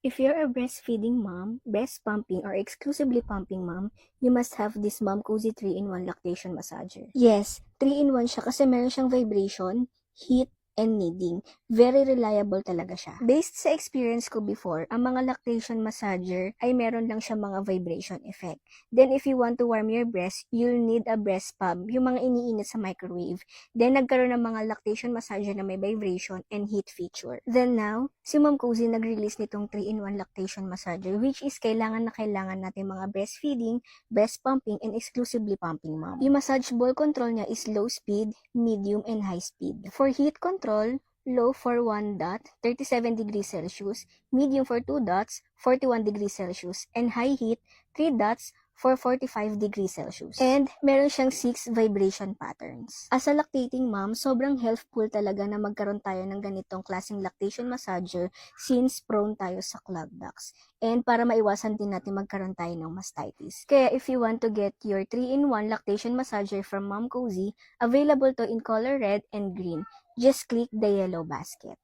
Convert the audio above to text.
If you're a breastfeeding mom, breast pumping, or exclusively pumping mom, you must have this Mom Cozy 3-in-1 lactation massager. Yes, 3-in-1 siya kasi meron siyang vibration, heat, and kneading. Very reliable talaga siya. Based sa experience ko before, ang mga lactation massager ay meron lang siya mga vibration effect. Then if you want to warm your breast, you'll need a breast pump, yung mga iniinit sa microwave. Then nagkaroon ng mga lactation massager na may vibration and heat feature. Then now, si Mom Cozy nag-release nitong 3-in-1 lactation massager, which is kailangan na kailangan natin mga breastfeeding, breast pumping, and exclusively pumping mom. Yung massage ball control niya is low speed, medium, and high speed. For heat control, low for 1 dot, 37 degrees Celsius, medium for 2 dots, 41 degrees Celsius, and high heat, 3 dots, for 45 degrees Celsius. And meron siyang 6 vibration patterns. As a lactating mom, sobrang helpful talaga na magkaroon tayo ng ganitong klaseng lactation massager since prone tayo sa clogged ducts. And para maiwasan din natin magkaroon tayo ng mastitis. Kaya if you want to get your 3-in-1 lactation massager from Mom Cozy, available to in color red and green. Just click the yellow basket.